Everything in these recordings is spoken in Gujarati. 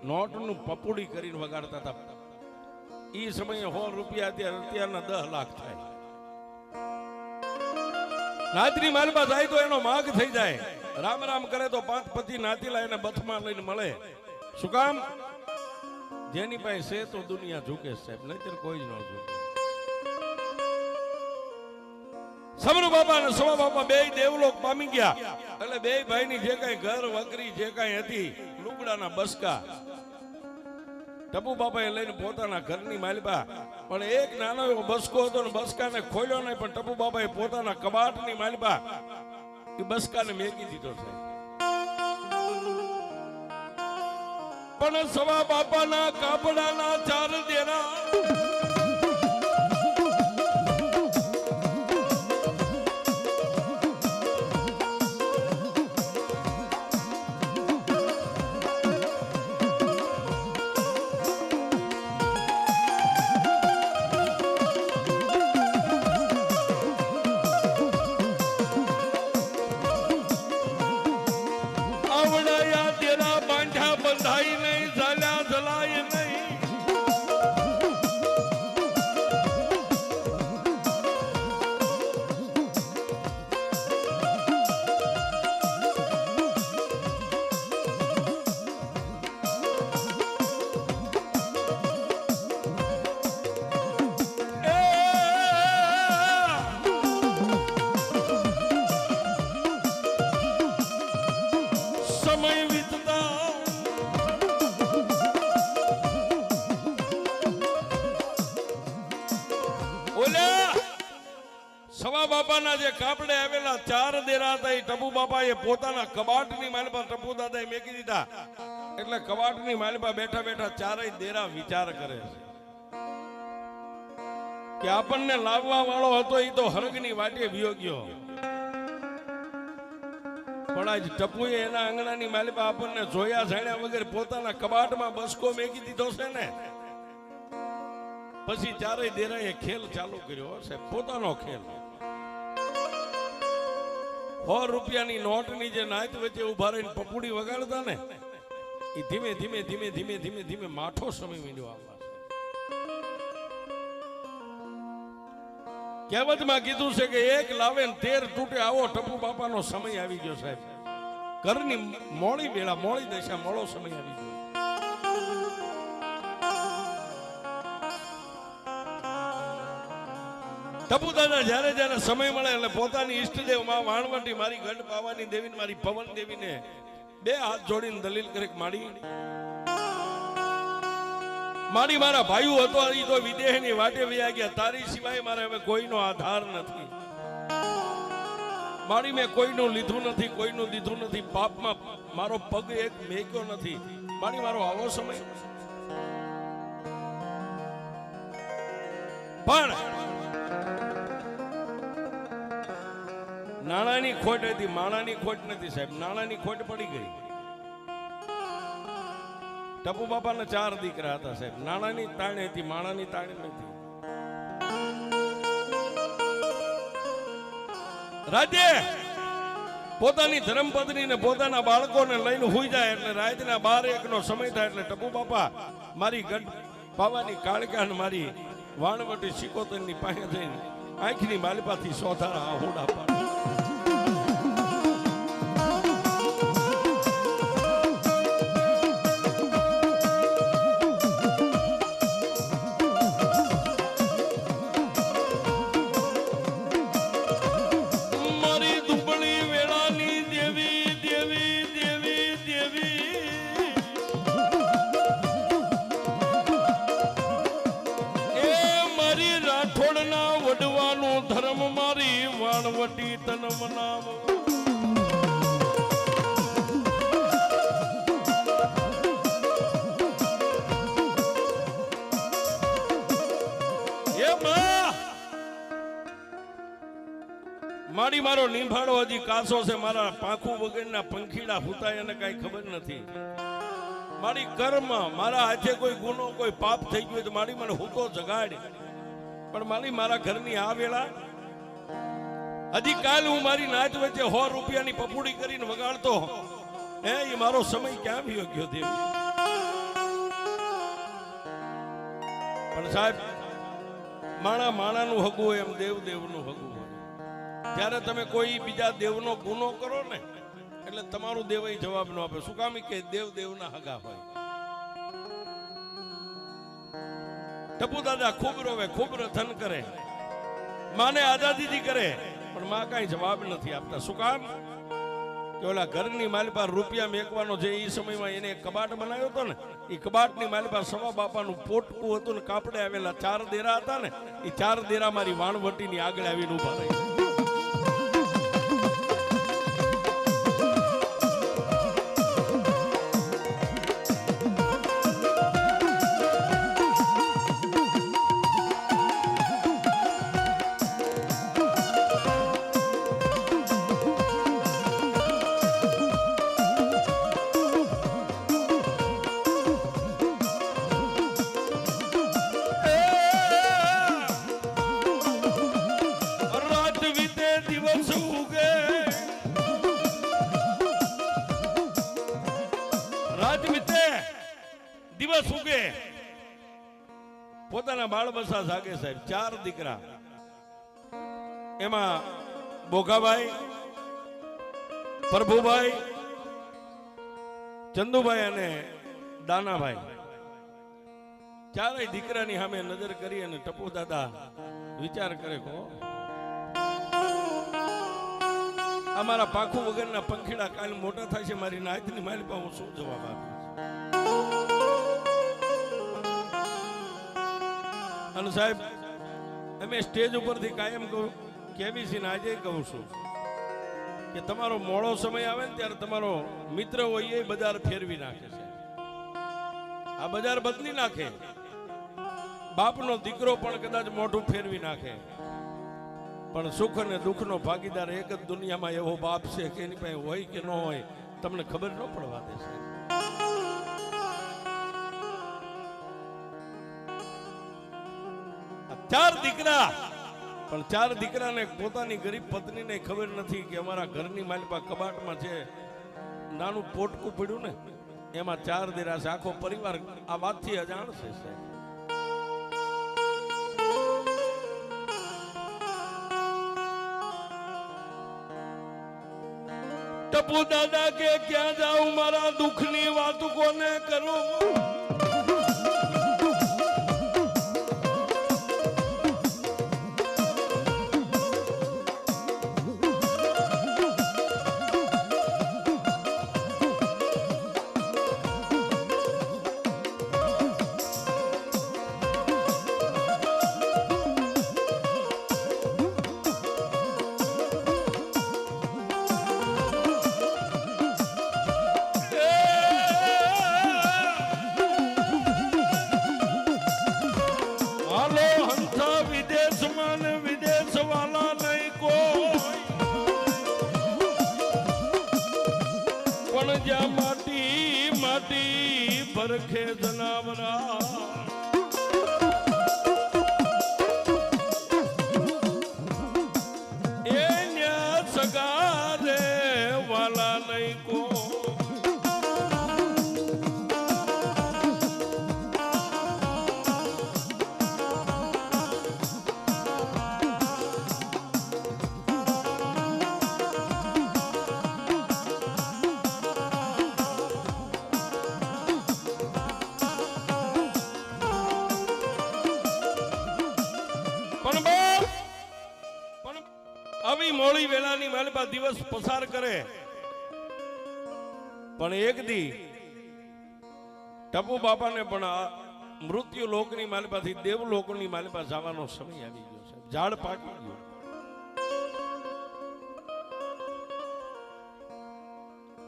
નોટનું પપુડી કરીને વગાડતા હતા. ઈ સમયે 100 રૂપિયા અત્યારના 10 લાખ થાય. નાતની માલમાં જાય તો એનો માગ થઈ જાય. રામ રામ કરે તો 5 પતિ નાતીલા એને બથમાં લઈને મળે. શું કામ? જેની પાસે છે તો દુનિયા ઝૂકે સાહેબ, નહીતર કોઈ જ ન ઝૂકે. સમરૂ બાપા અને સમા બાપા બે દેવલોક પામી ગયા. એટલે બે ભાઈની જે કઈ ઘર વકરી જે કઈ હતી લુગડાના બસકા ટપુ બાપાએ લઈને પોતાના ઘરની માલબા. પણ એક નાનો એવો બસકો હતો ને બસકાને ખોલ્યો નહીં, પણ ટપુ બાપાએ પોતાના કબાટની માલબા એ બસકાને મેકી દીધો છે. પણ સવા બાપાના કાપડાના 4 દેરા સવા બાપાના જે કાપડે આવેલા 4 દેરા હતા એ ટપુ બાપાએ પોતાના કબાટની માલપા ટપુ દાદાએ મેકી દીધા. એટલે કબાટની માલપા બેઠા બેઠા 4 દેરા વિચાર કરે છે કે આપણને લાવવા વાળો હતો એ તો હરગની વાટે વિયો ગયો, પણ આજ ટપુએ એના આંગણાની માલપા આપણને જોયા જાણ્યા વગર પોતાના કબાટમાં બસકો મેકી દીધો છે ને. પછી 4 દેરાએ ખેલ ચાલુ કર્યો છે, પોતાનો ખેલ. 100 રૂપિયાની નોટની જે નાત વચ્ચે ઉભા રહીને પપુડી વગાડતા ને એ ધીમે ધીમે ધીમે ધીમે ધીમે ધીમે માઠો સમય મીંડ્યો આવવા. કહેવતમાં કીધું છે કે 1 લાવે ને 13 તૂટે, આવો ટપુ બાપાનો સમય આવી ગયો સાહેબ. ઘરની મોડી વેળા, મોડી દશા, મોડો સમય આવી ગયો. ટપુ દાદા જ્યારે જ્યારે સમય મળે એટલે પોતાની ઈષ્ટદેવ માં વાણવટી મારી ગઢ પાવાની દેવીને મારી પવન દેવીને 2 હાથ જોડીને દલીલ કરે મારી મારા ભાઈઓ હતો એ તો વિદેહની વાટે વયા ગયા, તારી સિવાય મારે હવે કોઈનો આધાર નથી. મારી મેં કોઈનું લીધું નથી, કોઈનું દીધું નથી, પાપમાં મારો પગ એક મેક્યો નથી. મારી મારો આવો સમય. પણ નાણાની ખોટ હતી, માણાની ખોટ નથી સાહેબ. નાણાની ખોટ પડી ગઈ. ટપુ બાપાના 4 દીકરા હતા સાહેબ. નાણાની તાણ હતી, માણાની તાણ નથી. રાજે પોતાની ધર્મપત્ની ને પોતાના બાળકોને લઈને હુઈ જાય એટલે રાતના 12-1 નો સમય થાય એટલે ટપુ બાપા મારી ગઢ પાવાની કાળકા મારી વાણવટી સિકોતરની પાસે જઈને આંખની માલપાથી સોધારા આહુડા પાડે. ધર્મ મારી વાણવટી તન મનાવ. મારી મારો નિંભાળો હજી કાસો છે, મારા પાંખું વગરના પંખીડા હુતાય એને કઈ ખબર નથી. મારી કર્મ, મારા હાથે કોઈ ગુનો કોઈ પાપ થઈ ગયો તો મારી મને હુતો જગાડ. પણ મારી મારા ઘરની આ વેળા હજી કાલ હું મારી નાચ વચ્ચે 100 રૂપિયાની પપુડી કરીને વગાડતો, એ મારો સમય ક્યાં ગયો દેવી? પણ સાહેબ, માણા માણાનું હગું હોય એમ દેવ દેવનું હગું હોય. જ્યારે તમે કોઈ બીજા દેવનો ગુનો કરો ને એટલે તમારું દેવ જવાબ ન આપે. શું કામ? કે દેવ દેવના હગા હોય. ટપુ દાદા ખૂબ રોવે, ખૂબ રથન કરે, માને આઝાદીથી કરે, પણ માં કઈ જવાબ નથી આપતા. શું કામ? કે ઓલા ઘરની માલી પાસે રૂપિયા મેકવાનો છે એ સમયમાં એને એક કબાટ બનાવ્યો હતો ને, એ કબાટની માલી પાસે સવા બાપાનું પોટકું હતું ને કાપડે આવેલા 4 દેરા હતા ને, એ 4 દેરા મારી વાણવટીની આગળ આવીને ઉભા રહી. દિવસ ઉગે, પોતાના બાળ બસા જાગે સાહેબ. 4 દીકરા, એમાં બોઘાભાઈ, પ્રભુભાઈ, ચંદુભાઈ અને દાનાભાઈ, 4 દીકરાની સામે નજર કરી અને ટપુ દાદા વિચાર કરે, કો અમારા પાખું વગરના પંખીડા કાલ મોટા થાય છે, મારી નાયતની માલી પાસે હું શું જવાબ આપીશ? અને સાહેબ, અમે સ્ટેજ ઉપરથી કાયમ કહું, કેવી છે ને આજે કહું છું કે તમારો મોડો સમય આવે ને ત્યારે તમારો મિત્ર હોય એ બજાર ફેરવી નાખે છે. આ બજાર બદલી નાખે. બાપનો દીકરો પણ કદાચ મોઢું ફેરવી નાખે, પણ સુખ અને દુઃખનો ભાગીદાર એક જ દુનિયામાં એવો બાપ છે કે એની પાસે હોય કે ન હોય તમને ખબર ન પડવા દેશે. 4 દીકરા, પણ 4 દીકરાને પોતાની ગરીબ પત્નીને ખબર નથી કે અમારા ઘરની માલિપા કબાટમાં છે નાનું પોટકું પડ્યું ને, એમાં 4 દેરા છે. આખો પરિવાર આ વાતથી અજાણ છે. ટપુ દાદા કે ક્યાં જાઉં, મારા દુઃખની વાત કોને કરું? જ્યાં માટી માટી પરખે જનાવરા, એ ન્યા સગા રે વાલા નહીં કો. આવી મોડી વેળાની માલિપા દિવસ પસાર કરે, પણ એક દી ટપુ બાપાને પણ મૃત્યુ લોકની માલિપાથી દેવ લોકની માલિપા જવાનો સમય આવી ગયો છે. ઝાડ પાકી ગયું.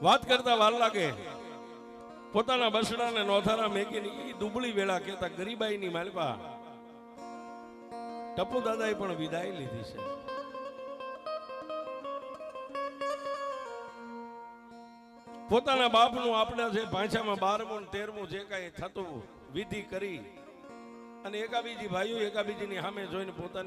વાત કરતા વાર લાગે. પોતાના બસડાને નોથારા મેકીને દુબળી વેળા કહેતા ગરીબાઈની માલિપા ટપુ દાદાએ પણ વિદાય લીધી છે. પોતાના બાપનું આપણા છે ભાંચામાં 12મું 13મું જે કાંઈ થતું વિધિ કરી અને એકાબીજી ભાઈઓ એકાબીજીની સામે જોઈને પોતાની